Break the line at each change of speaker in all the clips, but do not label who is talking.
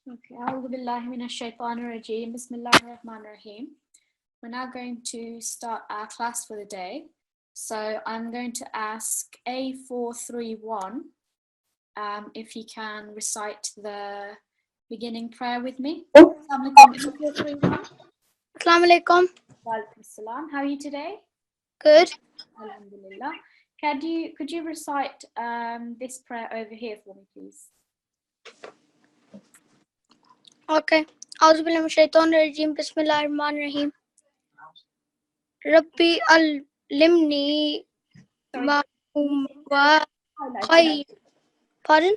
Okay, A'udhu billahi minash shaitanir rajeem. Bismillahir rahmanir rahim. We're now going to start our class for the day. So I'm going to ask A431 if he can recite the beginning prayer with me. Assalamu alaikum, A431.
Assalamu alaikum.
Walaikum salam. How are you today?
Good.
Alhamdulillah. Could you recite this prayer over here for me, please?
Okay. أعوذ بالله من الشيطان الرجيم بسم الله الرحمن الرحيم ربي علمني ما هو خير. Pardon?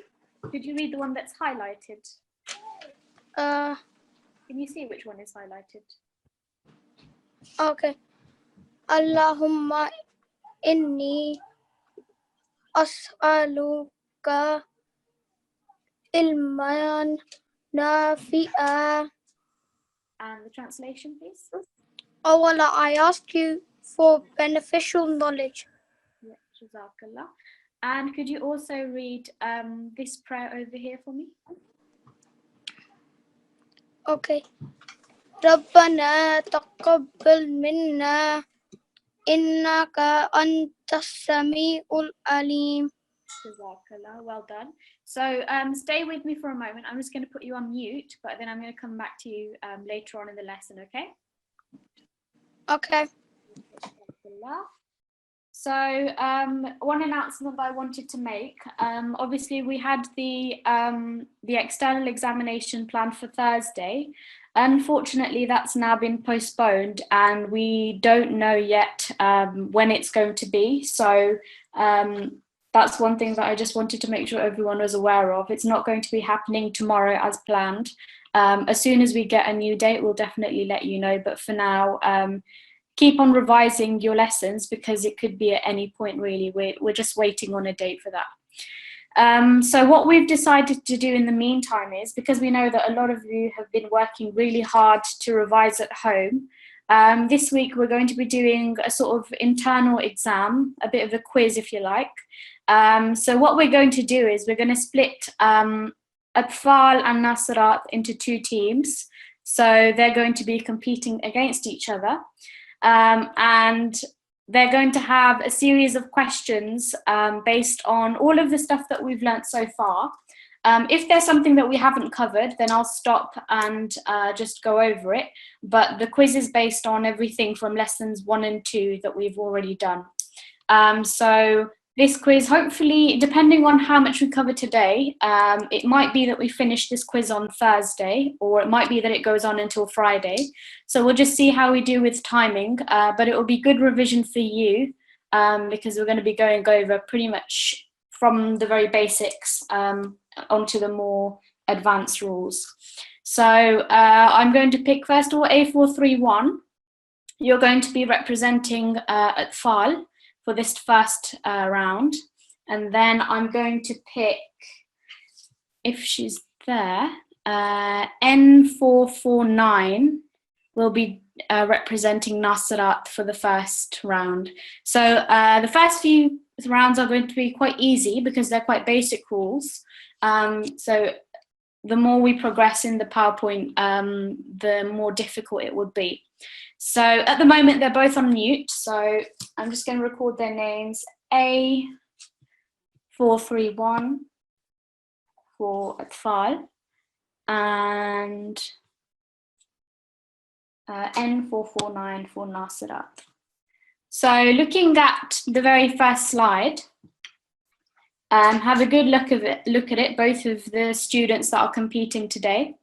Could you read the one that's highlighted?
Uh,
Can you see which one is highlighted?
okay. Allahumma inni as'aluka ilman nafi'a.
And the translation, please.
Oh Allah, I ask you for beneficial knowledge.
Yeah, Jazakallah. And could you also read this prayer over here for me?
Okay. ربنا تقبل منا إنك أنت السميع العليم.
Jazakallah, well done. So stay with me for a moment. I'm just going to put you on mute, but then I'm going to come back to you later on in the lesson, okay?
Okay.
So one announcement that I wanted to make, obviously we had the external examination planned for Thursday. Unfortunately, that's now been postponed and we don't know yet when it's going to be. So that's one thing that I just wanted to make sure everyone was aware of. It's not going to be happening tomorrow as planned. As soon as we get a new date, we'll definitely let you know. But for now, keep on revising your lessons because it could be at any point really. We're just waiting on a date for that. So what we've decided to do in the meantime is, because we know that a lot of you have been working really hard to revise at home, this week we're going to be doing a sort of internal exam, a bit of a quiz if you like. So what we're going to do is we're going to split Atfal and Nasirat into two teams. So they're going to be competing against each other. And they're going to have a series of questions based on all of the stuff that we've learnt so far. If there's something that we haven't covered, then I'll stop and just go over it. But the quiz is based on everything from lessons 1 and 2 that we've already done. So this quiz, hopefully, depending on how much we cover today, it might be that we finish this quiz on Thursday, or it might be that it goes on until Friday. So we'll just see how we do with timing, but it will be good revision for you because we're going to be going over pretty much from the very basics onto the more advanced rules. So I'm going to pick first of all A431. You're going to be representing Atfal for this first round, and then I'm going to pick, if she's there, N449 will be representing Nasirat for the first round. So the first few rounds are going to be quite easy because they're quite basic rules. So the more we progress in the PowerPoint, the more difficult it would be. So at the moment, they're both on mute. So I'm just going to record their names. A431 for Atfal and N449 for Nasirat. So looking at the very first slide, have a good look at it, both of the students that are competing today.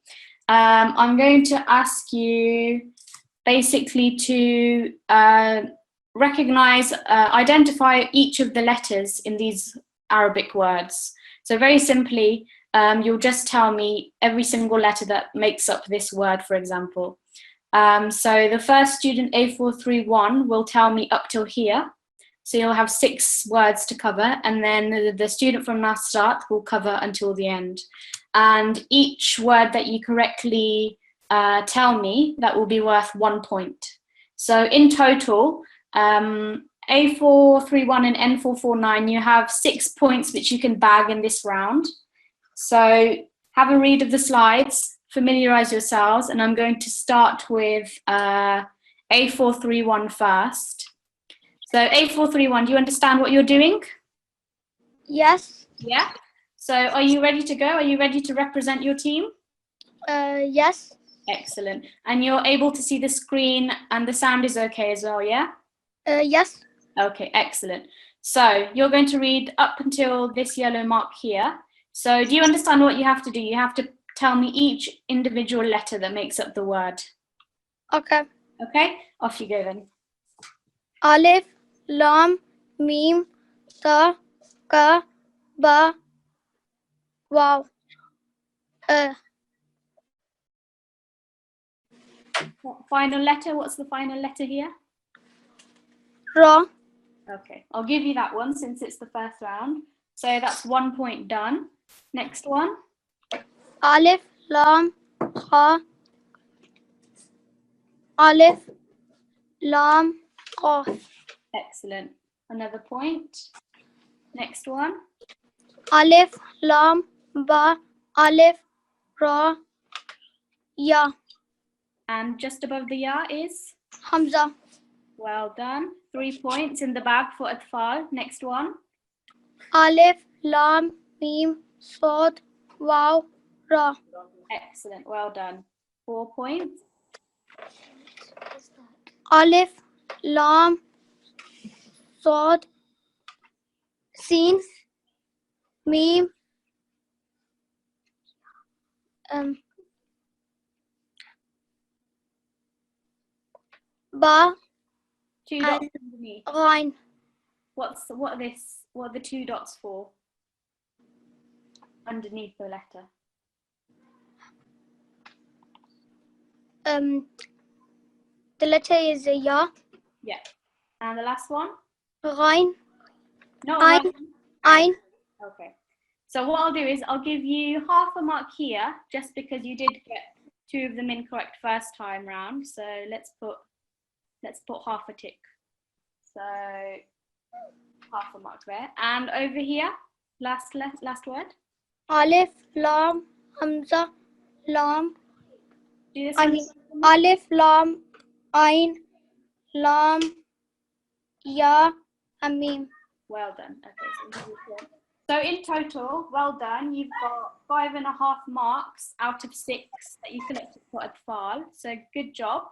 I'm going to ask you basically to recognize, identify each of the letters in these Arabic words. So very simply, you'll just tell me every single letter that makes up this word, for example. So the first student, A431, will tell me up till here. So you'll have 6 words to cover, and then the student from Nasirat will cover until the end. And each word that you correctly tell me, that will be worth 1 point. So in total, A431 and N449, you have 6 points which you can bag in this round. So have a read of the slides, familiarize yourselves, and I'm going to start with A431 first. So A431, do you understand what you're doing?
Yes.
Yeah. So are you ready to go? Are you ready to represent your team?
Yes.
Excellent. And you're able to see the screen and the sound is okay as well, yeah?
Yes.
Okay, excellent. So you're going to read up until this yellow mark here. So do you understand what you have to do? You have to tell me each individual letter that makes up the word.
Okay.
Okay, off you go then.
Alif, Lam, Mim, Ta, Ka, Ba, Waw.
Final letter, what's the final letter here?
Ra.
Okay, I'll give you that one since it's the first round. So that's 1 point done. Next one.
Alif, Lam, Kha. Alif, Lam, Qaf.
Excellent. Another point. Next one.
Alif, Lam, Ba, Alif, Ra, Ya.
And just above the ya is?
Hamza.
Well done. 3 points in the bag for Atfal. Next one.
Alif, Lam, Mim, Sod, Waw, Ra.
Excellent. Well done. 4 points.
Alif, Lam, Sod, Sin, Mim, Ba,
2 dots underneath.
Ghain.
What are the 2 dots for? Underneath the letter.
The letter is Ya.
Yeah. And the last one?
Ghain.
No,
Ain. Ain.
Okay. So what I'll do is I'll give you half a mark here just because you did get 2 of them incorrect first time round. So let's put half a tick. So half a mark there. And over here, last word.
Alif, Lam, Hamza, Lam.
Do this
I
one.
mean, Alif, Lam, Ain, Lam, Ya, and Mim.
Well done. Okay. So in total, well done. You've got 5.5 marks out of 6 that you collected for Atfal. So good job.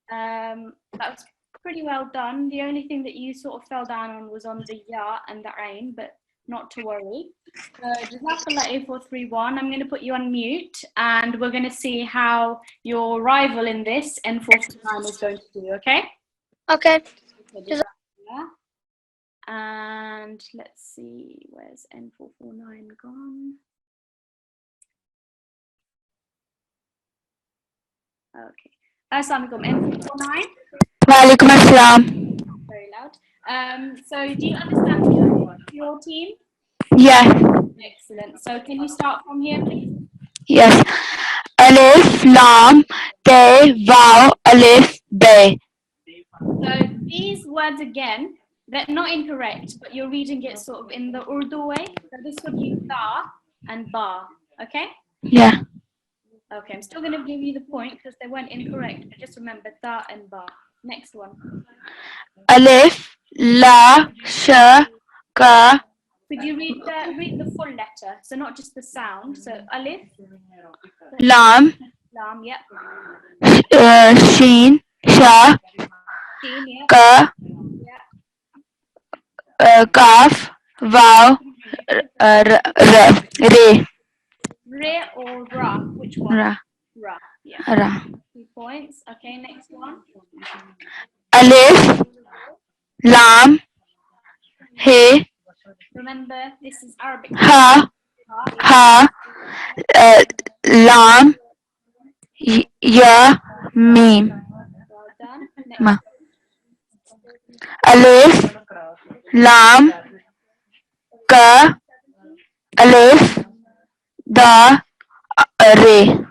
That was pretty well done. The only thing that you sort of fell down on was on the ya and the ain, but not to worry. So Jazakallah A431, I'm going to put you on mute and we're going to see how your rival in this, N429, is going to do, okay?
Okay.
And let's see, where's N449 gone? Okay. Assalamualaikum, N449.
Walaikum assalam.
Very loud. So do you understand your team?
Yeah.
Excellent. So can you start from here, please?
Yes. Alif, Lam, Te, Vav, Alif, Be.
So these words again, they're not incorrect, but you're reading it sort of in the Urdu way. So this would be ta and ba, okay?
Yeah.
Okay, I'm still going to give you the point because they weren't incorrect, but just remember ta and ba. Next one.
Alif, La, Sha, Ka.
Could you read the full letter? So not just the sound. So alif,
Lam,
lam, yeah.
Shin, Sha,
Shin, yeah.
Ka, Kaf, Vav, Re.
Re or ra? Which one?
Ra.
Ra, yeah.
Ra.
2 points. Okay, next one.
Alif, Lam, He,
Remember, this is Arabic.
Ha, Ha, Lam, Ya, Mim.
Well done.
Ma.
Next.
Alif, Lam, Ka, Alif, Da, Re.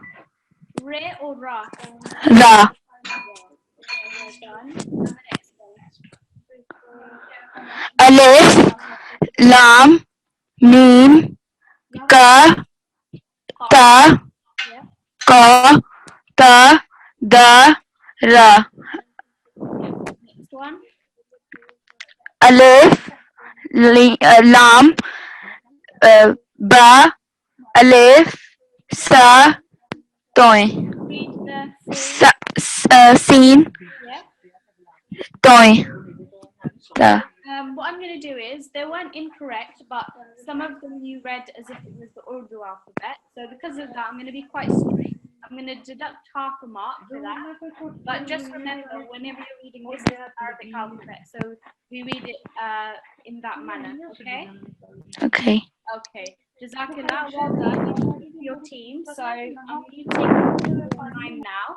Re or ra?
Ra.
Well done. And the next one.
Alif, Lam, Mim, Ka, Ta,
Yeah.
Ka, Ta, Da, Ra.
Next one.
Alif, Lam, Ba, Alif, Sa, Toy.
Read the full.
Sin,
Yeah.
Toy. Da.
What I'm going to do is, they weren't incorrect, but some of them you read as if it was the Urdu alphabet. So because of that, I'm going to be quite strict. I'm going to deduct half a mark for that. But just remember, whenever you're reading this, is Arabic alphabet. So we read it in that manner, okay?
Okay.
Okay. Jazakallah, well done. You did your team. So I'm muting 9 now.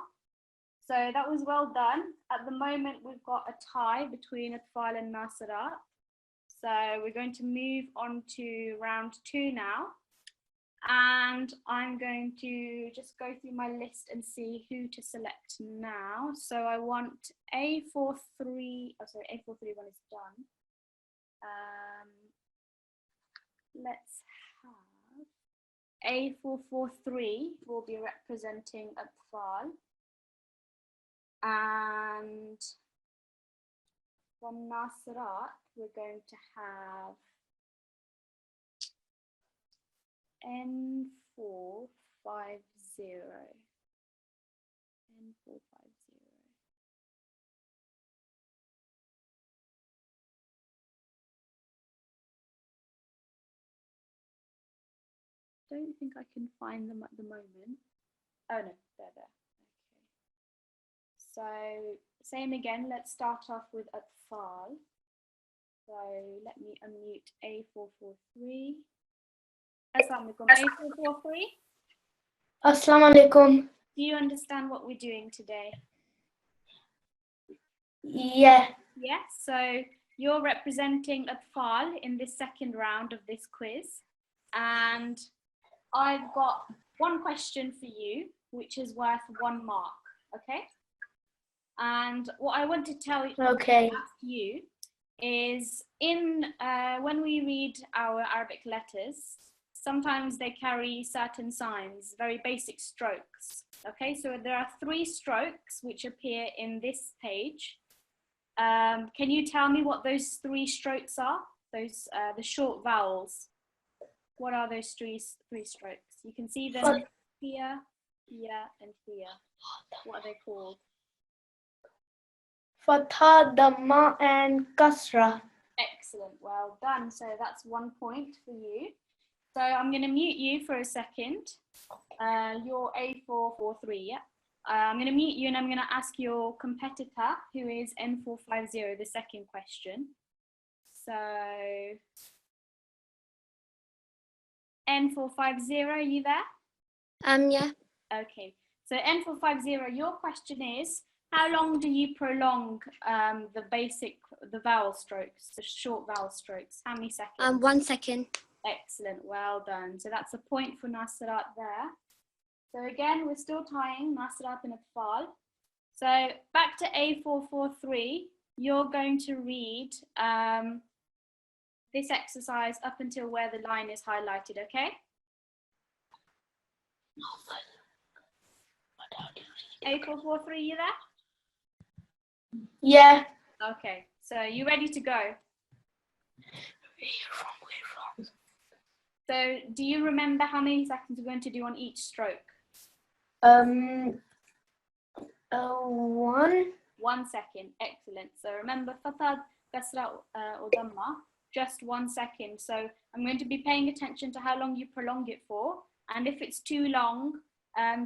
So that was well done. At the moment, we've got a tie between Atfal and Nasirat. So we're going to move on to round 2 now. And I'm going to just go through my list and see who to select now. So I want A43, A431 is done. Let's have A443 will be representing Atfal. And from Nasirat, we're going to have N450. N450. Don't think I can find them at the moment. Oh no, they're there. Okay. So same again, let's start off with Atfal. So let me unmute A443. Assalamu alaikum. A443.
Assalamu alaikum.
Do you understand what we're doing today?
Yeah.
Yes, so you're representing Atfal in this second round of this quiz. And I've got one question for you, which is worth 1 mark, okay? And what I want to ask you is when we read our Arabic letters, sometimes they carry certain signs, very basic strokes. Okay, so there are 3 strokes which appear in this page. Can you tell me what those 3 strokes are? Those the short vowels. What are those 3 strokes? You can see them here, here, and here. What are they called?
Fatha, Dhamma, and Kasra.
Excellent, well done. So that's 1 point for you. So I'm going to mute you for a second. You're A443, yeah? I'm going to mute you and I'm going to ask your competitor, who is N450, the second question. So N450, are you there?
Yeah.
Okay, so N450, your question is, how long do you prolong the vowel strokes, the short vowel strokes? How many seconds?
1 second.
Excellent, well done. So that's a point for Nasirat there. So again, we're still tying Nasirat and Atfal. So back to A443, you're going to read this exercise up until where the line is highlighted, okay? A443, you there?
Yeah.
Okay, so you ready to go? So do you remember how many seconds we're going to do on each stroke?
1.
1 second, excellent. So remember, Fatha, Kasra, or Dhamma, just 1 second. So I'm going to be paying attention to how long you prolong it for. And if it's too long,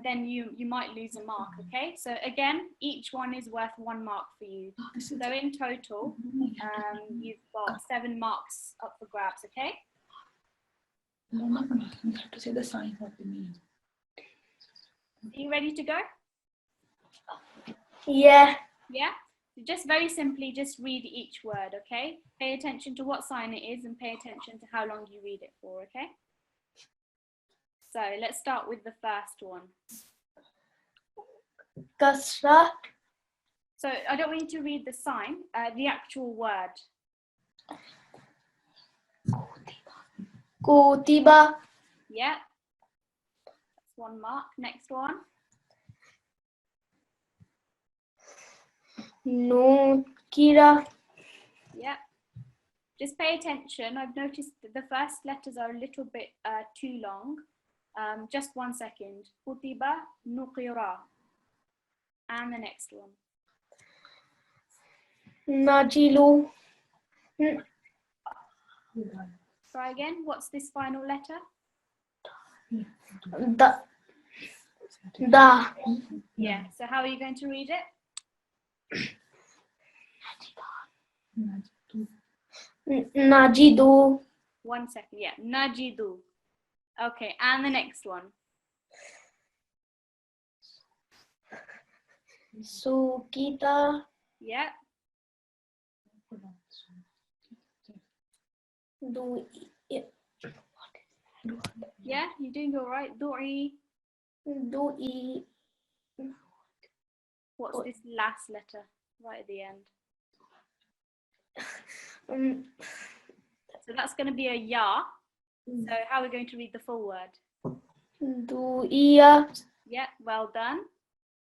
then you might lose a mark, okay? So again, each one is worth 1 mark for you. So in total, you've got 7 marks up for grabs, okay?
No, not marking. You have to say the sign what they mean.
Are you ready to go?
Yeah.
Yeah? So just very simply, just read each word, okay? Pay attention to what sign it is and pay attention to how long you read it for, okay? So let's start with the first one.
Kasra.
So I don't want you to read the sign, the actual word.
Kutiba.
Yeah? That's 1 mark. Next one.
Nukira.
Yeah. Just pay attention. I've noticed that the first letters are a little bit too long. Just 1 second. Kutiba nukira. And the next one.
Najilu.
Try again. What's this final letter?
Da.
Yeah. So how are you going to read it?
Najidu.
1 second. Yeah. Najidu. Okay. And the next one.
Sukita.
Yeah. Yeah. You're doing all right. Du'i.
Dui.
What's this last letter right at the end? So that's going to be a ya. So how are we going to read the full word?
Duia.
Yeah, well done.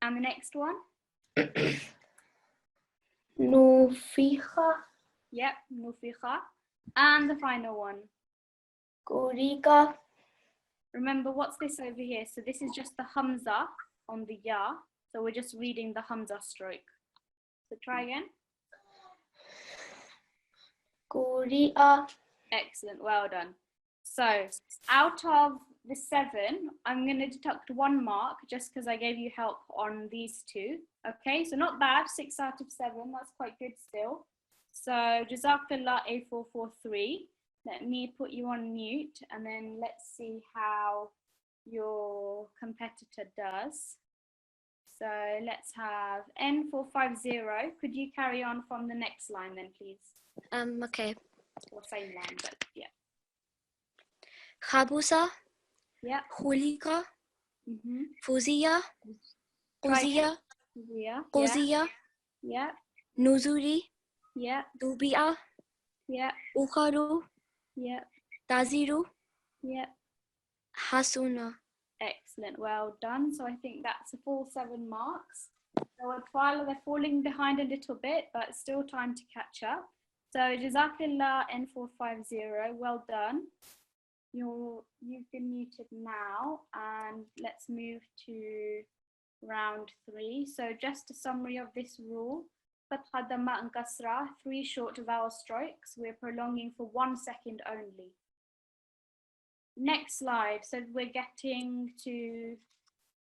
And the next one?
Nufiha.
Yep, nufiha. And the final one.
Kurika.
Remember, what's this over here? So this is just the hamza on the ya. So we're just reading the hamza stroke. So try again.
Kuria.
Excellent, well done. So out of the 7, I'm going to deduct 1 mark just because I gave you help on these 2. Okay, so not bad, 6 out of 7, that's quite good still. So Jazakallah A443. Let me put you on mute and then let's see how your competitor does. So let's have N450. Could you carry on from the next line then, please?
Okay.
Or same line, but yeah.
Khabusa.
Yeah.
Khulika.
Mm-hmm.
Fuzia. Quzia.
Yeah.
Quzia.
Yeah.
Nuzuri.
Yeah.
Dubia.
Yeah.
Ukharu.
Yeah.
Taziru.
Yeah.
Hasuna.
Excellent. Well done. So I think that's a full 7 marks. So they're falling behind a little bit, but still time to catch up. So Jazakallah N450. Well done. You've been muted now, and let's move to round 3. So just a summary of this rule. Fatha, Dhamma and Kasra, 3 short vowel strokes. We're prolonging for 1 second only. Next slide. So we're getting to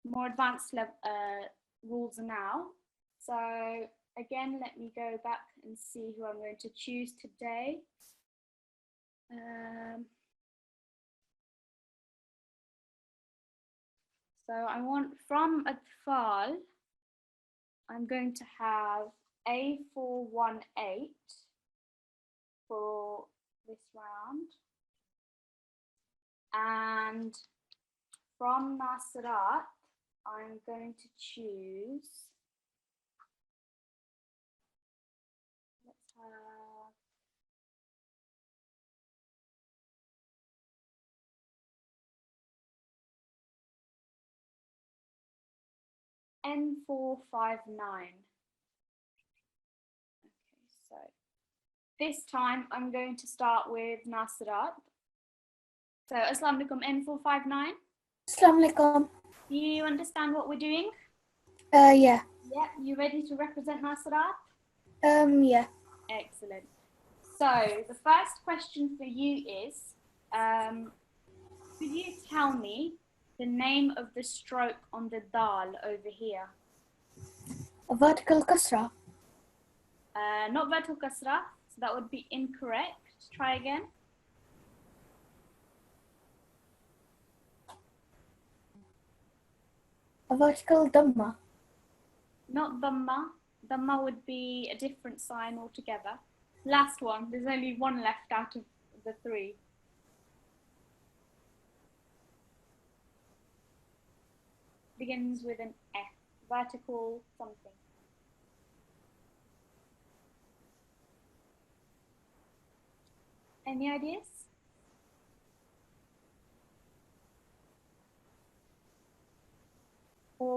more advanced rules now. So again, let me go back and see who I'm going to choose today. So I want from Atfal, I'm going to have A418 for this round. And from Nasirat, I'm going to choose, let's have N459. Okay, so this time I'm going to start with Nasirat. So Assalamu alaikum, N459.
Assalamu alaikum.
Do you understand what we're doing?
Yeah.
Yeah, you ready to represent Nasirat?
Yeah.
Excellent. So the first question for you is, could you tell me the name of the stroke on the dal over here?
A vertical kasra.
Not vertical kasra, so that would be incorrect. Try again.
A vertical dhamma.
Not dhamma. Dhamma would be a different sign altogether. Last one. There's only 1 left out of the 3. Begins with an F. Vertical something. Any ideas?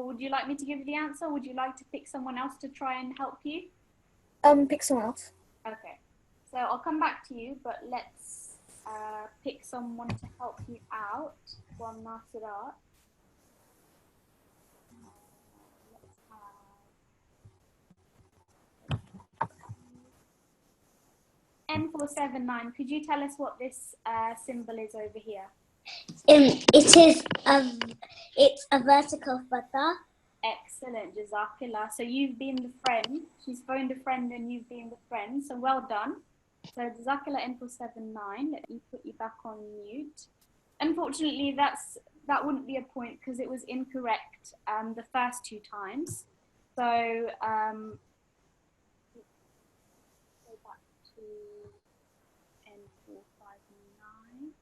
would you like me to give you the answer? Would you like to pick someone else to try and help you?
Pick someone else.
Okay, so I'll come back to you, but let's pick someone to help you out from Nasirat. N479, could you tell us what this symbol is over here?
It's a vertical fatha.
Excellent, Jazakallah. So you've been the friend. She's phoned a friend and you've been the friend. So well done. So Jazakallah N479. Let me put you back on mute. Unfortunately, that wouldn't be a point because it was incorrect the first 2 times. So go back to N459.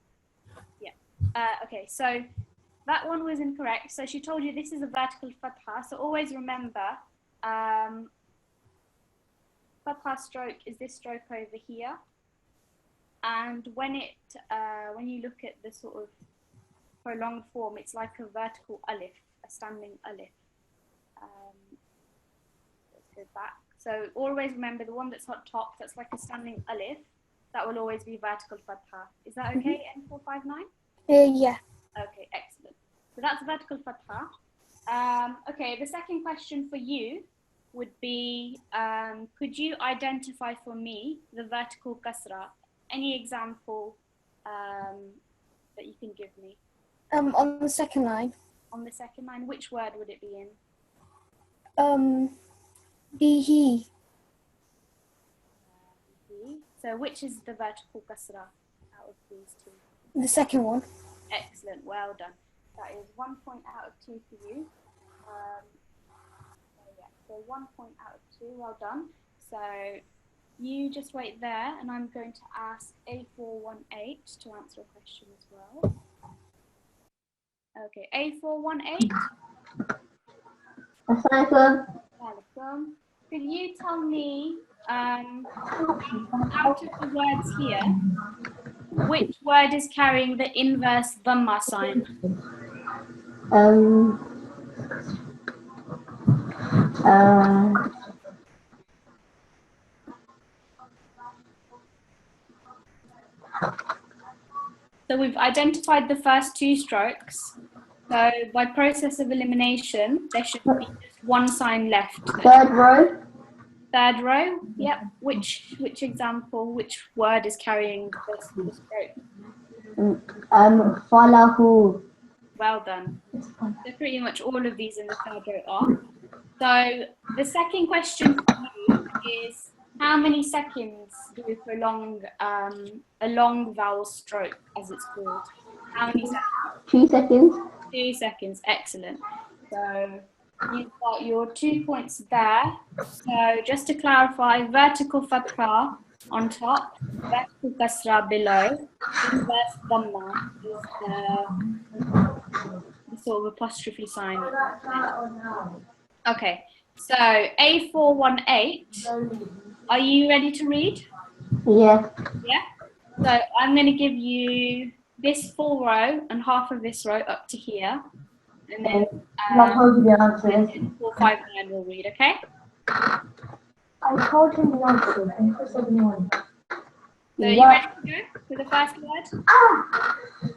Yeah. Okay. So that one was incorrect. So she told you this is a vertical fatha. So always remember, fatha stroke is this stroke over here. And when you look at the sort of prolonged form, it's like a vertical alif, a standing alif. Let's go back. So always remember the one that's on top, that's like a standing alif, that will always be vertical fatha. Is that okay, N459?
Yeah.
Okay, excellent. So that's vertical fatha. Okay, the second question for you would be, could you identify for me the vertical kasra? Any example that you can give me?
On the second line.
On the second line, which word would it be in?
Bihi.
So which is the vertical kasra out of these 2?
The second one.
Excellent, well done. That is 1 point out of 2 for you. So 1 point out of 2, well done. So you just wait there and I'm going to ask A418 to answer a question as well. Okay, A418. Welcome. Could you tell me, out of the words here, which word is carrying the inverse dhamma sign? So we've identified the first 2 strokes. So by process of elimination, there should be just 1 sign left.
Third row.
Third row, yep. Which example, which word is carrying the stroke?
Falahu.
Well done. So pretty much all of these in the third row are. So the second question for you is, how many seconds do we prolong a long vowel stroke, as it's called? How many seconds?
2 seconds.
2 seconds, excellent. So you've got your 2 points there. So just to clarify, vertical fatha on top, vertical kasra below, inverse dhamma is the sort of apostrophe sign. Okay, so A418, are you ready to read?
Yeah.
Yeah? So I'm going to give you this full row and half of this row up to here. And then
I told you the answer.
459 will read, okay?
I told him the answer. N471.
So are you ready to go for the first word?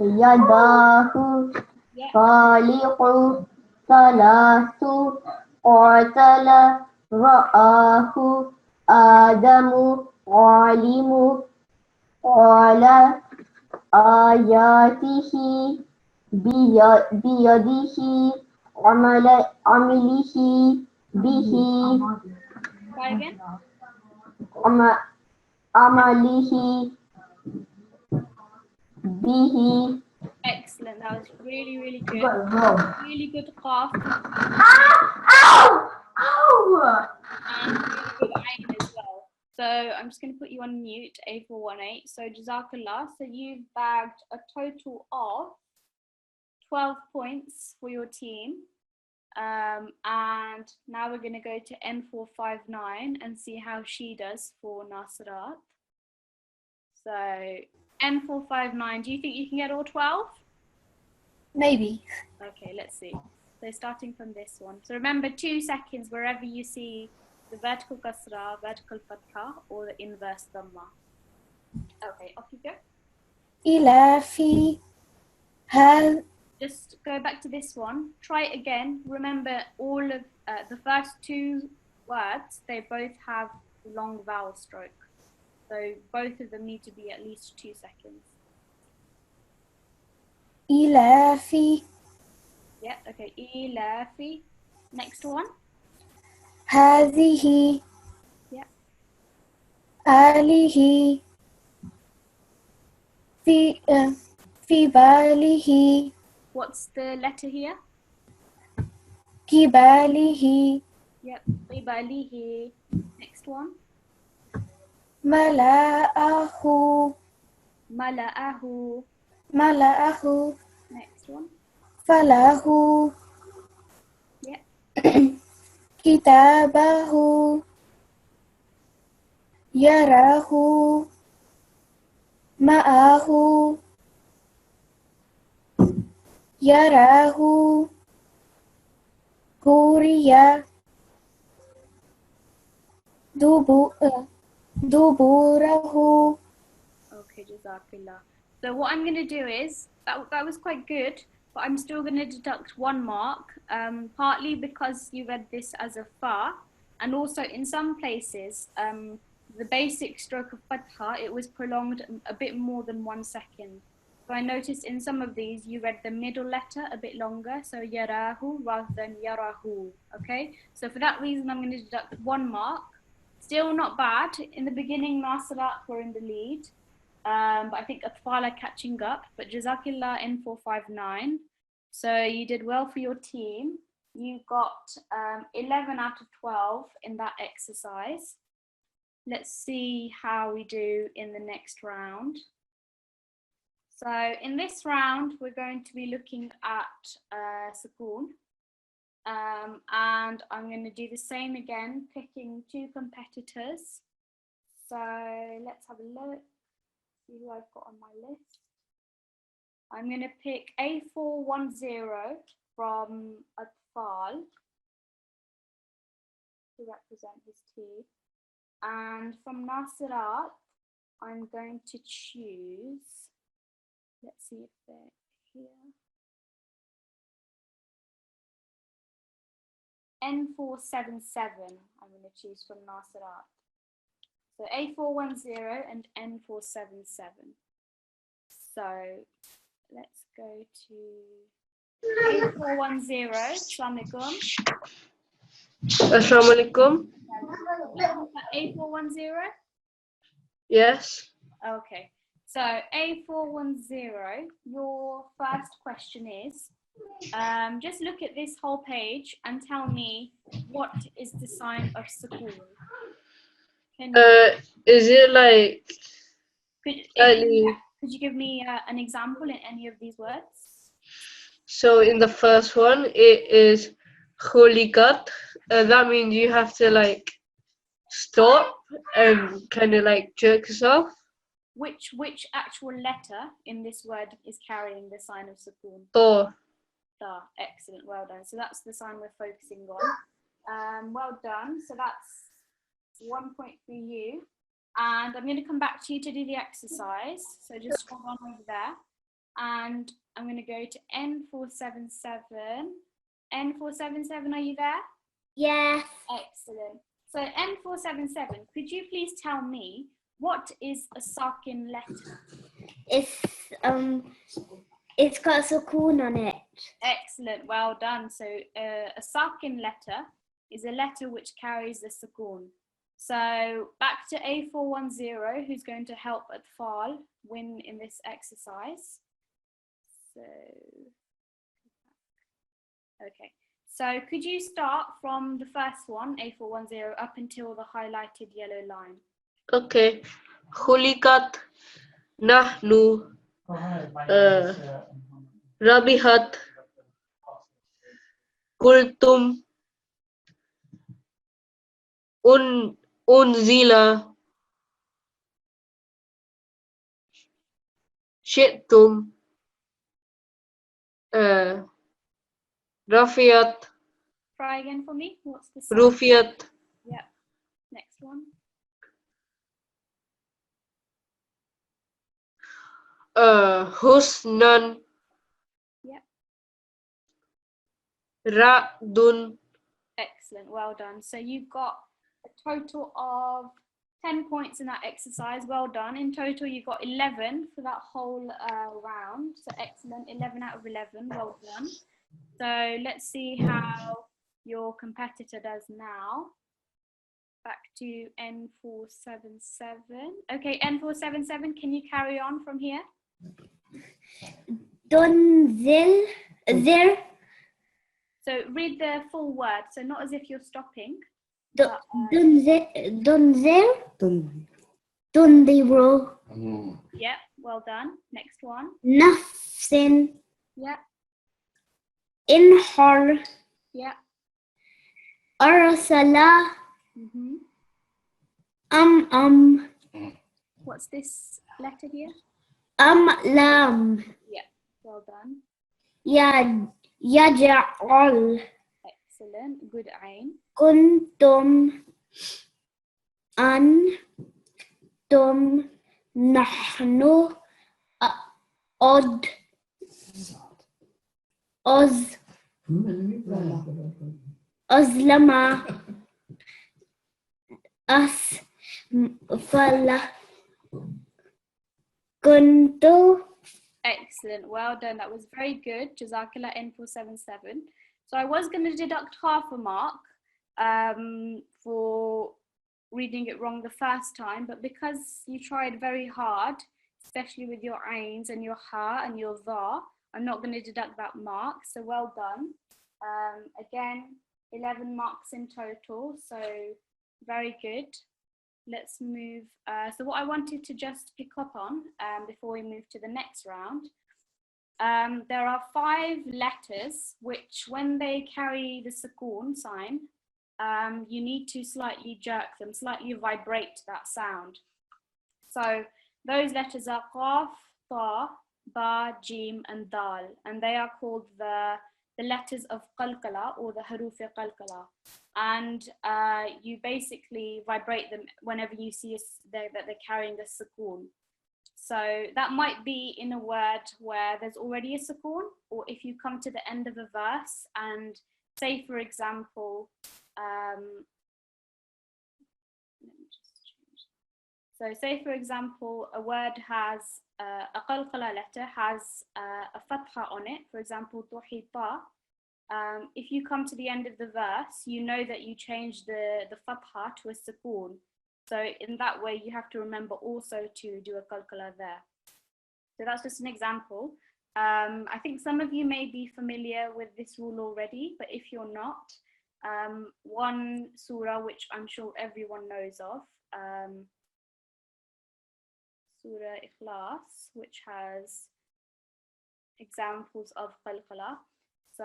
Yadahu.
Yeah.
Khaliqu. Salasu. Qatala. Ra'ahu. Adamu. Alimu. Qala. Ayatihi. Biyadihi. Amilihi. Bihi.
Try again.
Amalihi. Bihi.
Excellent. That was really, really good.
Wrong.
Really good qaf.
Ow! Ow!
And really good ayn as well. So I'm just going to put you on mute, A418. So Jazakallah. So you've bagged a total of 12 points for your team. And now we're going to go to N459 and see how she does for Nasirat. So N459, do you think you can get all 12?
Maybe.
Okay, let's see. So starting from this one. So remember 2 seconds wherever you see the vertical kasra, vertical fatha, or the inverse dhamma. Okay, off you go.
إلافي هذا
Just go back to this one. Try it again. Remember all of the first 2 words, they both have long vowel stroke. So both of them need to be at least 2 seconds.
إلافي
Yeah, okay. Ilafi. Next one.
هذه
Yeah.
آله في باله
What's the letter here?
كباله
Yep. Qibalihi. Next one.
ملأه
Mala'ahu.
ملأه
Next one.
فله
Yep.
كتابه يراه معه يراه هوريا دبوره.
Okay, Jazakallah. So what I'm going to do is, that was quite good, but I'm still going to deduct 1 mark, partly because you read this as a fa, and also in some places, the basic stroke of fatha, it was prolonged a bit more than 1 second. So I noticed in some of these, you read the middle letter a bit longer, so yarahu rather than yarahu, okay? So for that reason, I'm going to deduct 1 mark. Still not bad. In the beginning, Nasirat were in the lead. But I think Atfal are catching up. But Jazakillah N459. So you did well for your team. You got 11 out of 12 in that exercise. Let's see how we do in the next round. So in this round, we're going to be looking at Sukoon. And I'm going to do the same again, picking 2 competitors. So let's have a look, see who I've got on my list. I'm going to pick A410 from Atfal to represent his team. And from Nasirat, I'm going to choose, let's see if they're here. N477, I'm going to choose from Nasirat. So A410 and N477. So let's go to A410. Assalamualaikum.
Assalamualaikum.
A410?
Yes.
Okay. So A410, your first question is, just look at this whole page and tell me what is the sign of sukoon.
Is it like
could you give me an example in any of these words?
so in the first one it is khuliqat. That means you have to like stop and kind of like jerk yourself.
Which actual letter in this word is carrying the sign of sukoon?
Ta.
Ta. Excellent, well done. So that's the sign we're focusing on. Well done. So that's 1 point for you. And I'm going to come back to you to do the exercise. So just scroll on over there. And I'm going to go to N477. N477, are you there?
Yes.
Excellent. So N477, could you please tell me what is a sakin letter?
It's got sukoon on it.
Excellent, well done. So a sakin letter is a letter which carries the sukoon. So back to A410, who's going to help Atfal win in this exercise. So, okay. So could you start from the first one, A410, up until the highlighted yellow line?
Okay. Khuliqat nahnu rabihat kultum unzila shi'tum Rafiat.
Try again for me. What's the sound?
Rufiat.
Yeah. Next one.
Husnan.
Yeah.
Ra'dun.
Excellent. Well done. So you've got a total of 10 points in that exercise. Well done. In total, you got 11 for that whole round. So excellent. 11 out of 11. Well done. So let's see how your competitor does now. Back to N477. Okay, N477, can you carry on from here?
Dunzil, there,
So read the full word. So not as if you're stopping.
dunzil, dundiru,
Yeah, well done. Next one.
nafsin,
Yeah,
inhar,
yeah.
arsala,
Mm-hmm. What's this letter here?
lam,
Yeah, well done.
yaj'al,
Excellent. Good ain.
kuntum, antum, nahnu, od, oz, azlama, asfala, kuntu.
Excellent. Well done. That was very good. Jazakallah N477. So I was going to deduct half a mark for reading it wrong the first time, but because you tried very hard, especially with your ains and your ha and your dha, I'm not going to deduct that mark. So well done. Again, 11 marks in total. So very good. Let's move. So what I wanted to just pick up on before we move to the next round, there are 5 letters which when they carry the sukoon sign, you need to slightly jerk them, slightly vibrate that sound. So those letters are qaf, ta, ba, jim and dal, and they are called the letters of qalqala or the haruf qalqala. And you basically vibrate them whenever you see that they're carrying a sukoon. So that might be in a word where there's already a sukoon, or if you come to the end of a verse and say, for example, so say, for example, a word has a qalqala letter has a fatha on it, for example, tuhita. If you come to the end of the verse, you know that you change the fatha to a sukoon. So in that way, you have to remember also to do a qalqala there. So that's just an example. I think some of you may be familiar with this rule already, but if you're not, one surah which I'm sure everyone knows of, Surah Ikhlas, which has examples of qalqala. So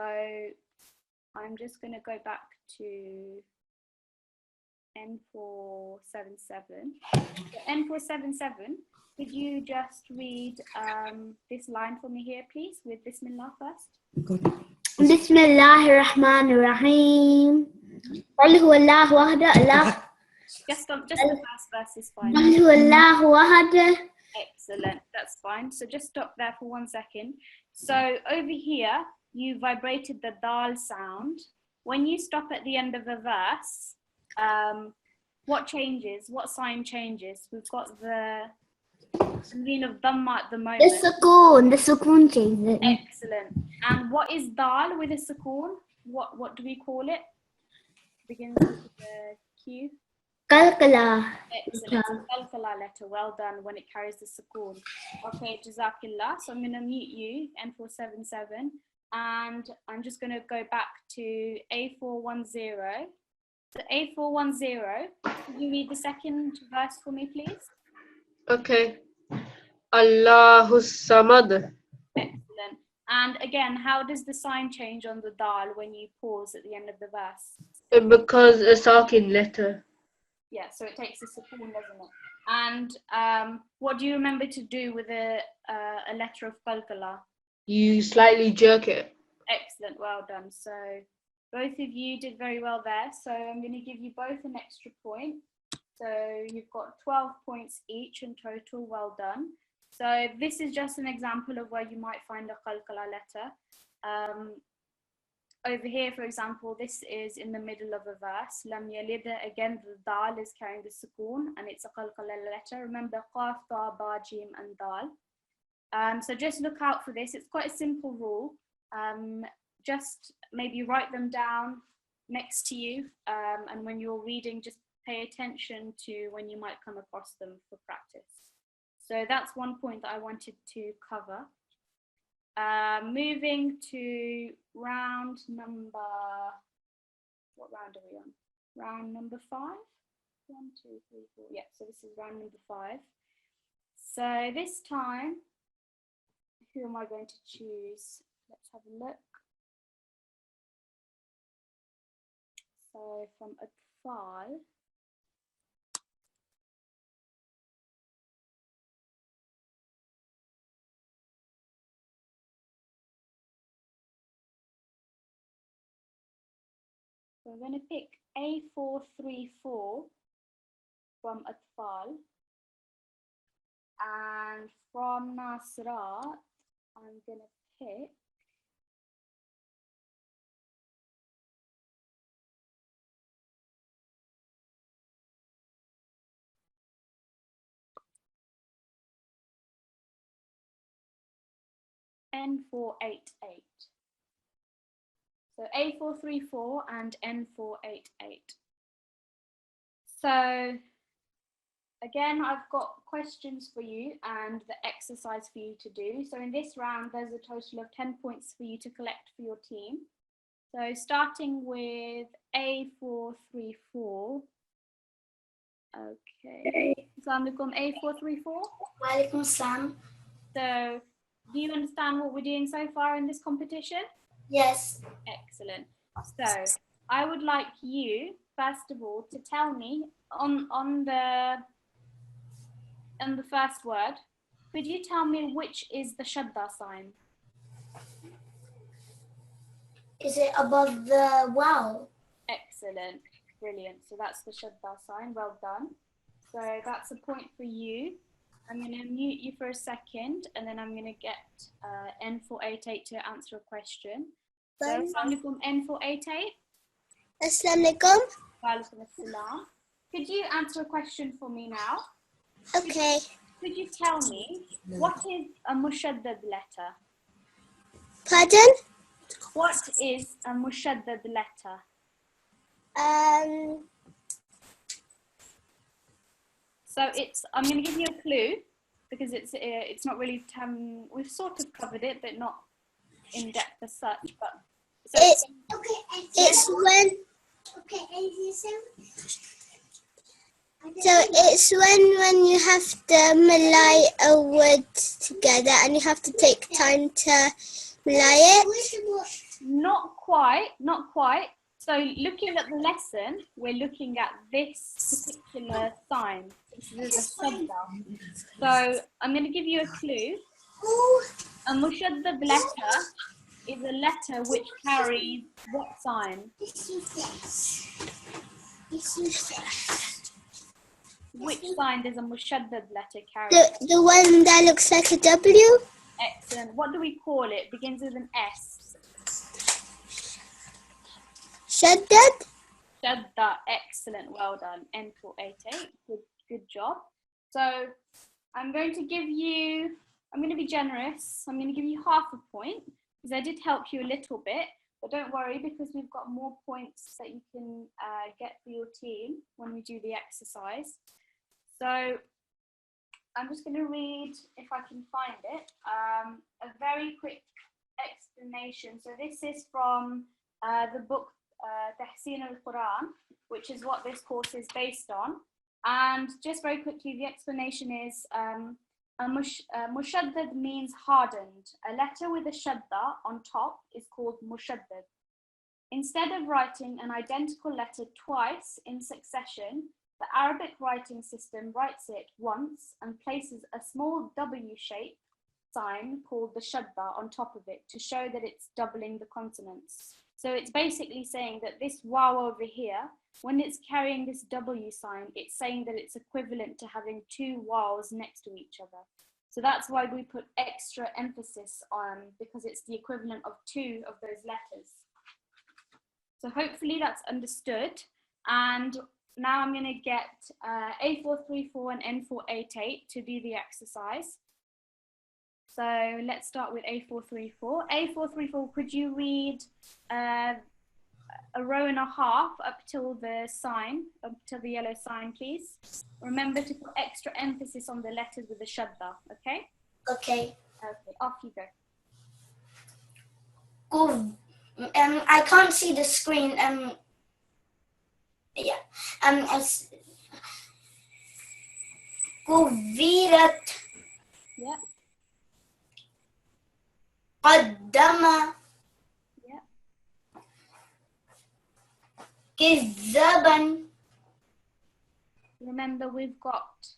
I'm just going to go back to N477. So N477, could you just read this line for me here, please, with Bismillah first?
Bismillahirrahmanirrahim. Qul huwallahu ahad, Allah.
Just the first verse is fine.
Qul huwallahu ahad.
Excellent, that's fine. So just stop there for 1 second. So over here, you vibrated the dal sound. When you stop at the end of a verse, what changes? What sign changes? We've got the mean of dhamma at the moment.
The sukoon changes.
Excellent. And what is dal with a sukoon? What do we call it? Begins with the Q.
Qalqala.
Excellent. Qalqala letter. Well done when it carries the sukoon. Okay, Jazakillah. So I'm going to mute you, N477. And I'm just going to go back to A410. So A410, can you read the second verse for me, please?
Okay. Allahus Samad.
Excellent. And again, how does the sign change on the dal when you pause at the end of the verse?
Because a sakin letter.
Yeah, so it takes a sukoon, doesn't it? And what do you remember to do with a letter of qalqala?
You slightly jerk it.
Excellent, well done. So both of you did very well there. So I'm going to give you both an extra point. So you've got 12 points each in total, well done. So this is just an example of where you might find a qalqala letter. Over here, for example, this is in the middle of a verse. Lam yalida, again, the dal is carrying the sukoon and it's a qalqala letter. Remember, qaf, ta, ba, jim, and dal. So just look out for this. It's quite a simple rule. Just maybe write them down next to you. And when you're reading, just pay attention to when you might come across them for practice. So that's one point that I wanted to cover. Moving to round number, what round are we on? Round number 5? 1, 2, 3, 4. Yeah, so this is round number 5. So this time, who am I going to choose? Let's have a look. So from Atfal. So I'm going to pick A434 from Atfal, and from Nasrat, I'm going to pick N488. So A434 and N488. So again, I've got questions for you and the exercise for you to do. So in this round, there's a total of 10 points for you to collect for your team. So starting with A434. Okay. Assalamu alaikum, A434.
Walaikum assalam.
So do you understand what we're doing so far in this competition?
Yes.
Excellent. So I would like you, first of all, to tell me on the first word, could you tell me which is the shadda sign?
Is it above the wow?
Excellent. Brilliant. So that's the shadda sign. Well done. So that's a point for you. I'm going to mute you for a second and then I'm going to get N488 to answer a question. So, Assalamu alaikum, N488.
Assalamu alaikum.
Walaikum assalam. Could you answer a question for me now?
Okay.
Could you tell me what is a mushaddad letter?
Pardon?
What is a mushaddad letter? So I'm going to give you a clue because it's not really we've sort of covered it, but not in depth as such. But so
it's when. So it's when you have to malay a word together and you have to take time to malay it.
Not quite. So looking at the lesson, we're looking at this particular sign. This is a shadda. So I'm going to give you a clue. A mushaddad letter is a letter which carries what sign? Which sign does a mushaddad letter carry?
The one that looks like a W?
Excellent. What do we call it? Begins with an S.
Shaddad?
Shadda. Excellent. Well done. N488. Good job. So I'm going to be generous. I'm going to give you half a point because I did help you a little bit. But don't worry because we've got more points that you can get for your team when we do the exercise. So I'm just going to read, if I can find it, a very quick explanation. So this is from the book Talimul-Quran, which is what this course is based on. And just very quickly, the explanation is mushaddad means hardened. A letter with a shadda on top is called mushaddad. Instead of writing an identical letter twice in succession, the Arabic writing system writes it once and places a small W shape sign called the shadda on top of it to show that it's doubling the consonants. So it's basically saying that this waw over here, when it's carrying this W sign, it's saying that it's equivalent to having two waws next to each other. So that's why we put extra emphasis on, because it's the equivalent of two of those letters. So hopefully that's understood. And now I'm going to get A434 and N488 to do the exercise. So let's start with A434. A434, could you read a row and a half up till the sign, up till the yellow sign, please? Remember to put extra emphasis on the letters with the shadda, okay?
Okay.
Okay, off you go.
I can't see the screen. Yeah. كُبِّرت.
Yeah.
قدم.
Yeah.
كذابا.
Remember, we've got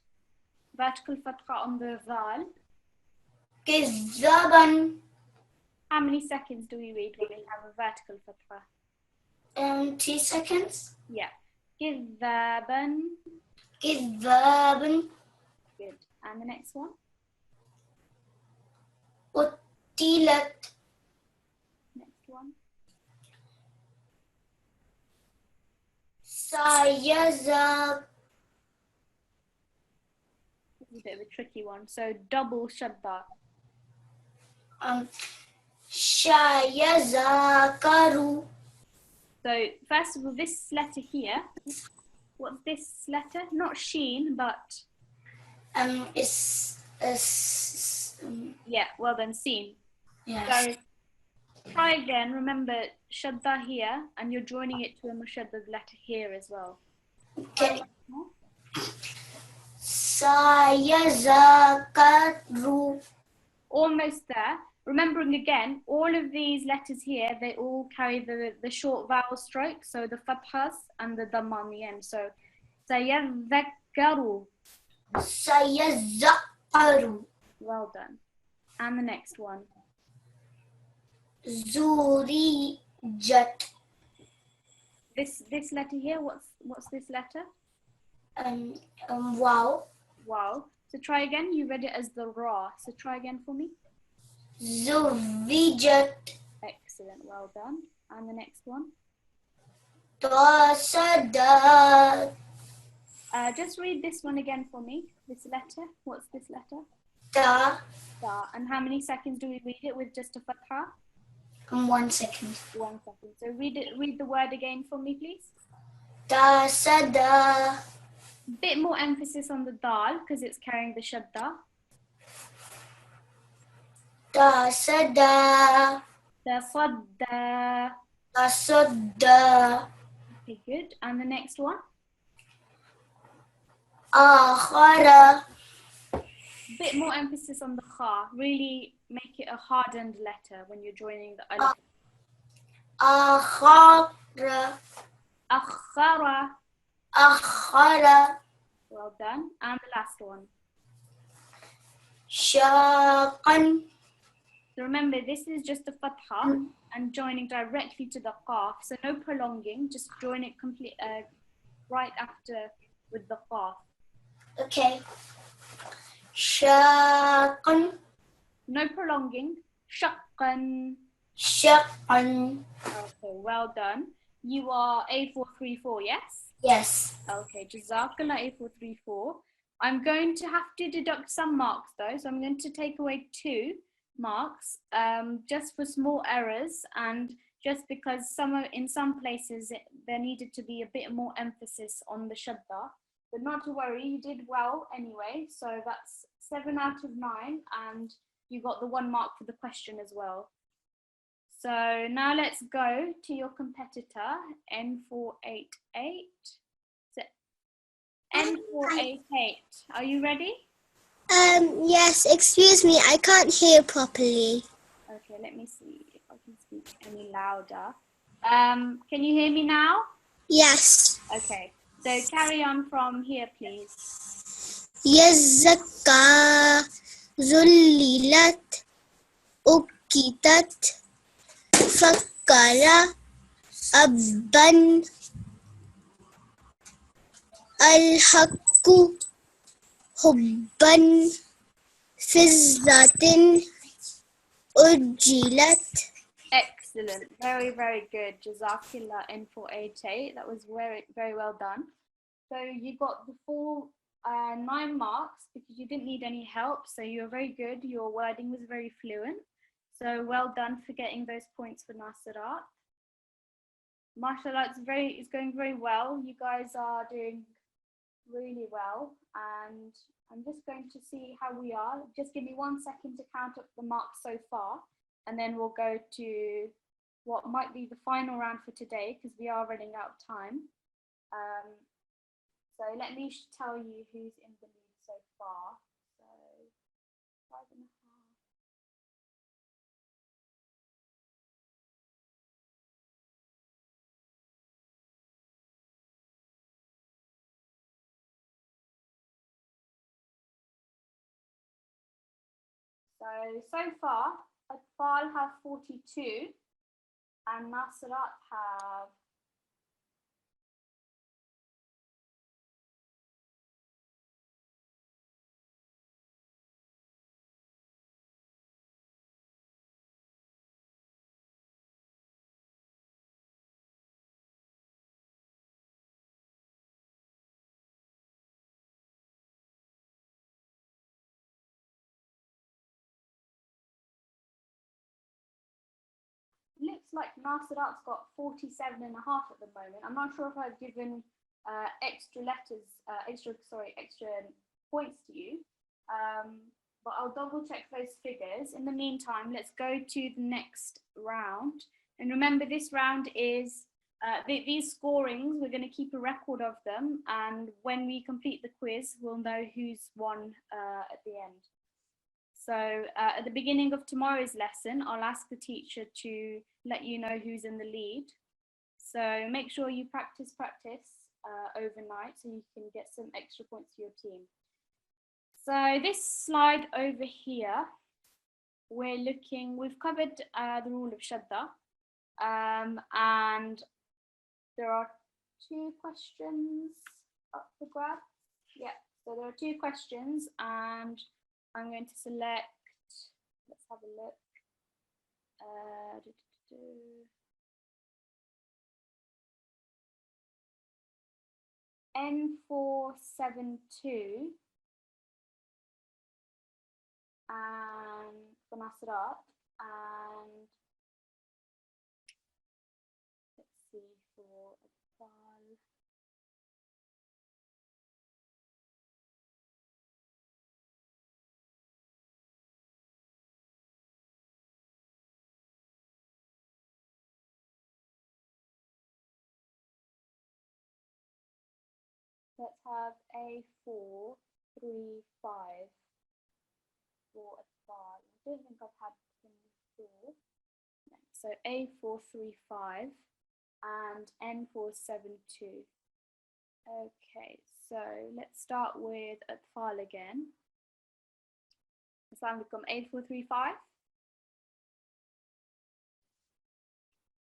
vertical fatha on the zal.
كذابا.
How many seconds do we read when we have a vertical fatha?
2 seconds.
Yeah. كذابا.
كذابا.
Good. And the next one?
قتلت.
Next one.
سيذكر.
This is a bit of a tricky one. So double shadda.
سيذكر.
So first of all, this letter here, what's this letter? Not sheen, but
It's
yeah, well done, seen.
yes.
So try again. Remember shadda here, and you're joining it to a mushaddad letter here as well.
Okay. سيذكر.
Almost there. Remembering again, all of these letters here, they all carry the short vowel stroke, so the fathas and the dhamma on the end. So سيذكر.
سيذكر.
Well done. And the next one.
زُرِّجَت.
This letter here, what's this letter?
Wow.
Wow. So try again. You read it as the ra. So try again for me.
زُرِّجَت.
Excellent. Well done. And the next one.
تصدت.
Just read this one again for me. This letter. What's this letter?
Ta.
Ta. And how many seconds do we read it with just a fatha?
1 second.
1 second. So read the word again for me, please.
تصدى.
Bit more emphasis on the dal because it's carrying the shadda.
تصدى.
Tasadda.
تصدى.
Okay, good. And the next one.
آخر.
Bit more emphasis on the kha. Really make it a hardened letter when you're joining the alif.
آخر.
Akhara.
أخر.
Well done. And the last one.
شاقا.
So remember, this is just a fatha and joining directly to the qaf. So no prolonging, just join it right after with the qaf.
Okay. شاقا.
No prolonging. Shaqqan.
شقا.
Okay, well done. You are A434, yes?
Yes.
Okay, Jazakallah A434. I'm going to have to deduct some marks though, so I'm going to take away 2 marks just for small errors and just because in some places there needed to be a bit more emphasis on the shadda. But not to worry, you did well anyway, so that's 7 out of 9 and you got the 1 mark for the question as well. So now let's go to your competitor, N488. So N488, are you ready?
Yes, excuse me, I can't hear properly.
Okay, let me see if I can speak any louder. Can you hear me now?
Yes.
Okay, so carry on from here, please.
يزكى. ذللت. أكتت فكر أبا الحق حبا فزة أجلت.
Excellent. Very, very good. Jazakillah N488. That was very, very well done. So you got the full 9 marks because you didn't need any help. So you're very good. Your wording was very fluent. So well done for getting those points for Nasirat. MashaAllah, it's going very well. You guys are doing really well. And I'm just going to see how we are. Just give me 1 second to count up the marks so far. And then we'll go to what might be the final round for today because we are running out of time. So let me tell you who's in the lead so far. So 5.5. So far, Atfal have 42 and Nasirat have 47.5 at the moment. I'm not sure if I've given extra points to you, but I'll double check those figures. In the meantime, let's go to the next round. And remember, this round is these scorings, we're going to keep a record of them, and when we complete the quiz, we'll know who's won at the end. So at the beginning of tomorrow's lesson, I'll ask the teacher to let you know who's in the lead. So make sure you practice overnight so you can get some extra points for your team. So this slide over here, we've covered the rule of Shadda, and there are 2 questions up for grabs. Yeah, so there are 2 questions and I'm going to select, let's have a look. N472 and for Nasirat, and let's see for Atfal. Let's have A435 for Atfal. I don't think I've had them before. No. So A435 and N472. Okay, so let's start with Atfal again. Assalamu alaikum. A435.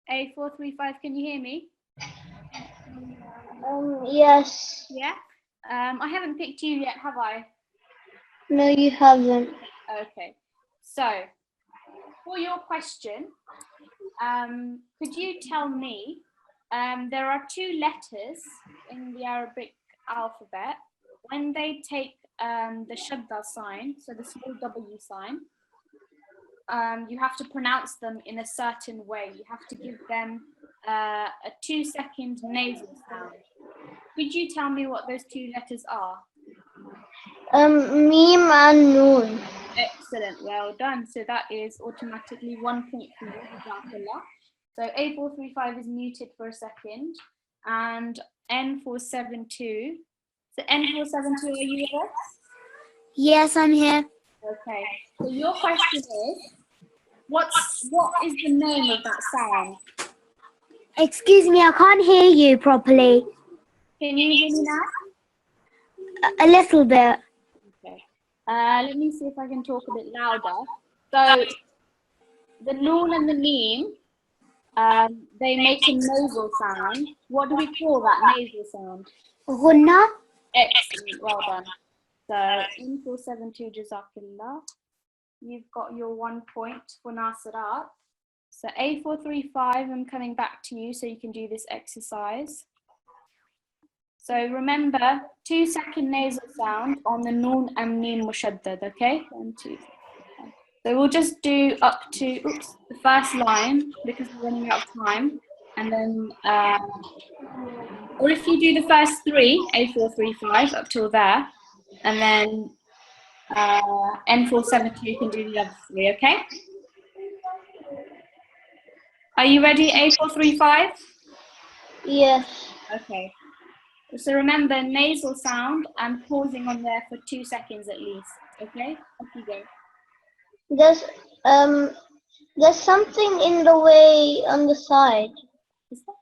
A435, can you hear me?
Yes.
Yeah. I haven't picked you yet, have I?
No, you haven't.
Okay. So, for your question, could you tell me, there are 2 letters in the Arabic alphabet. When they take the shadda sign, so the small W sign, you have to pronounce them in a certain way. You have to give them a 2-second nasal sound. Could you tell me what those 2 letters are?
Mim and Noon.
Excellent, well done. So that is automatically 1 point for you. So A435 is muted for a second, and N472. So N472, are you with us?
Yes, I'm here.
Okay. So your question is, what is the name of that sound?
Excuse me, I can't hear you properly.
Can you hear me now?
A little bit.
Okay. Let me see if I can talk a bit louder. So the noon and the meme, they make a nasal sound. What do we call that nasal sound?
غنة.
Excellent, well done. So N472 Jazakallah. You've got your 1 point for Nasirat. So A435, I'm coming back to you so you can do this exercise. So remember, 2 second nasal sound on the noon and meme mushaddad, okay? 1, 2, 3. So we'll just do up to the first line because we're running out of time. And then, or if you do the first 3, A435 up till there, and then N472, you can do the other 3, okay? Are you ready, A435?
Yes.
Okay. So remember, nasal sound and pausing on there for 2 seconds at least, okay? Off you go.
There's something in the way on the side.
Is that,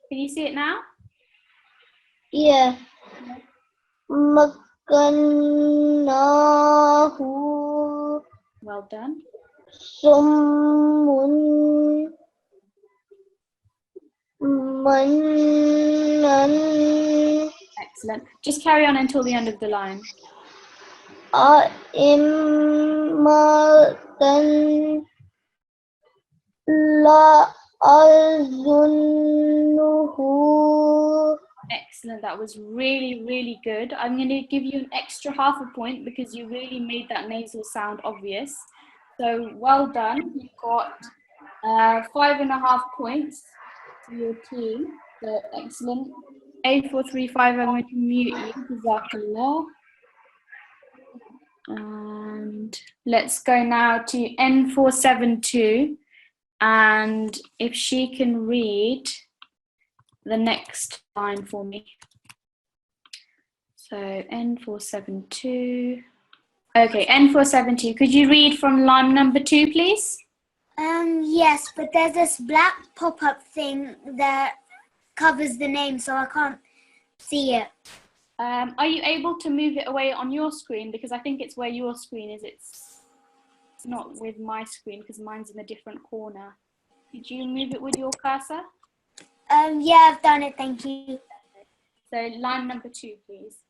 can you see it now?
Yeah. مكناه
Well done.
صم منن
Excellent. Just carry on until the end of the line.
أئمة لا أظنه.
Excellent. That was really, really good. I'm going to give you an extra half a point because you really made that nasal sound obvious. So well done. You've got 5.5 points to your team. So excellent. A435, I'm going to mute you. Jazakallah. And let's go now to N472. And if she can read the next line for me. So N472. Okay, N472. Could you read from line number 2, please?
Yes, but there's this black pop-up thing that covers the name, so I can't see it.
Are you able to move it away on your screen? Because I think it's where your screen is. It's not with my screen because mine's in a different corner. Did you move it with your cursor?
Yeah, I've done it, thank you.
So line number 2, please.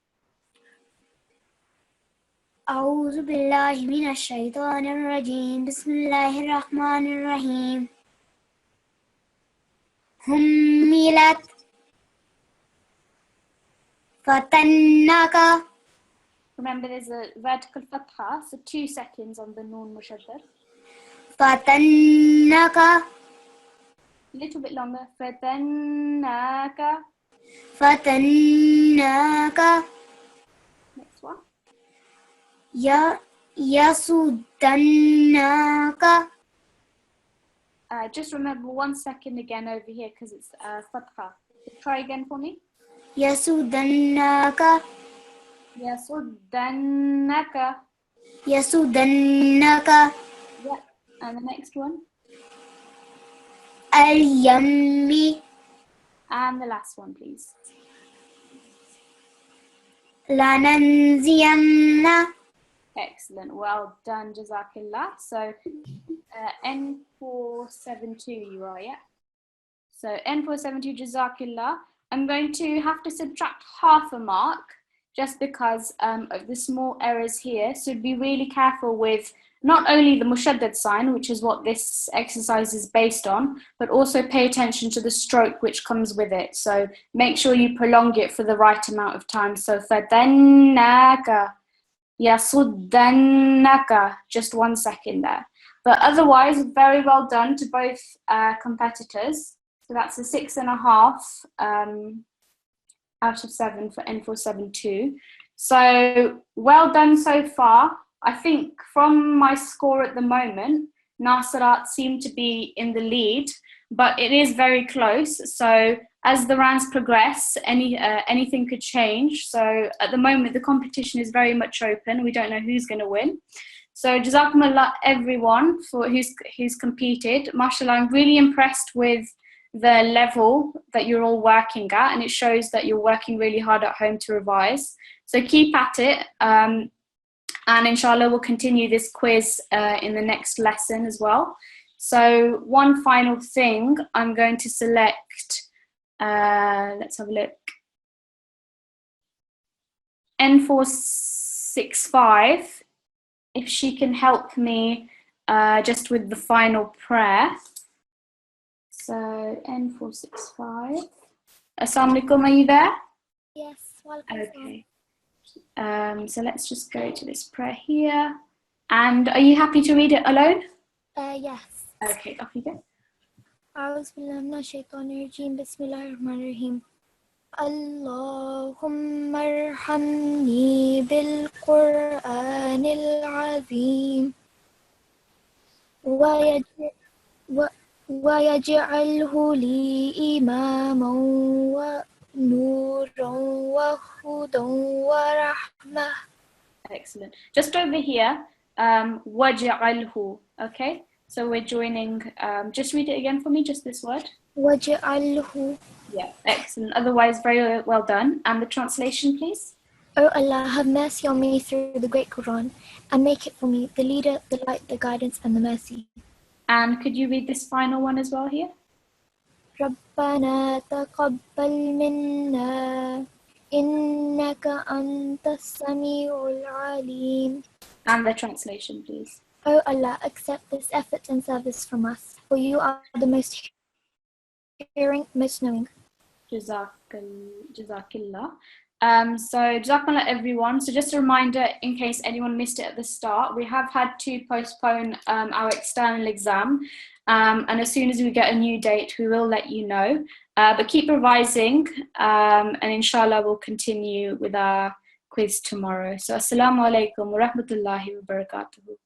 أعوذ بالله من الشيطان الرجيم بسم الله الرحمن الرحيم هملت فتنك.
Remember, there's a vertical fatha, so 2 seconds on the noon mushaddad.
فتنك.
A little bit longer. Fatannaka.
فتنك.
Next one.
يصدنك.
Just remember 1 second again over here because it's fatha. Try again for me.
يصدنك.
Yasuddannaka.
يصدنك.
Yeah. And the next one.
اليم.
And the last one, please.
لننزين.
Excellent. Well done, Jazakallah. So N472 you are, yeah? So N472, Jazakallah. I'm going to have to subtract half a mark just because of the small errors here. So be really careful with not only the mushaddad sign, which is what this exercise is based on, but also pay attention to the stroke which comes with it. So make sure you prolong it for the right amount of time. So فَتَنَّاكَ يَصُدَّنَّكَ, just 1 second there. But otherwise, very well done to both competitors. So that's a 6.5 out of 7 for N472. So well done so far. I think from my score at the moment, Nasirat seem to be in the lead, but it is very close. So as the rounds progress, anything could change. So at the moment, the competition is very much open. We don't know who's going to win. So Jazakumullah everyone for who's competed. Mashallah, I'm really impressed with the level that you're all working at, and it shows that you're working really hard at home to revise. So keep at it. And inshallah, we'll continue this quiz in the next lesson as well. So one final thing, I'm going to select, let's have a look, N465, if she can help me just with the final prayer. So N465. Assalamu alaikum, are you there?
Yes.
Okay. So let's just go to this prayer here. And are you happy to read it alone?
Yes.
Okay, off you go.
أعوذ بالله من الشيطان الرجيم بسم الله الرحمن الرحيم اللهم ارحمني بالقرآن العظيم ويجعله لي إماما ونورا وهدى ورحمة.
Excellent. Just over here, وَجَعَلْهُ, okay? So we're joining, just read it again for me, just this word.
وَجَعَلْهُ.
Yeah, excellent. Otherwise, very well done. And the translation, please.
O Allah, have mercy on me through the great Quran, and make it for me the leader, the light, the guidance, and the mercy.
And could you read this final one as well here?
رَبَّنَا تَقَبَّلْ مِنَّا إِنَّكَ أَنْتَ السَّمِيعُ الْعَلِيمُ.
And the translation, please.
O Allah, accept this effort and service from us, for you are the most hearing, most knowing.
Jazakillah. So Jazakallah everyone. So just a reminder, in case anyone missed it at the start, we have had to postpone our external exam. And as soon as we get a new date, we will let you know. But keep revising, and inshallah we'll continue with our quiz tomorrow. So assalamu alaikum wa rahmatullahi wa barakatuhu.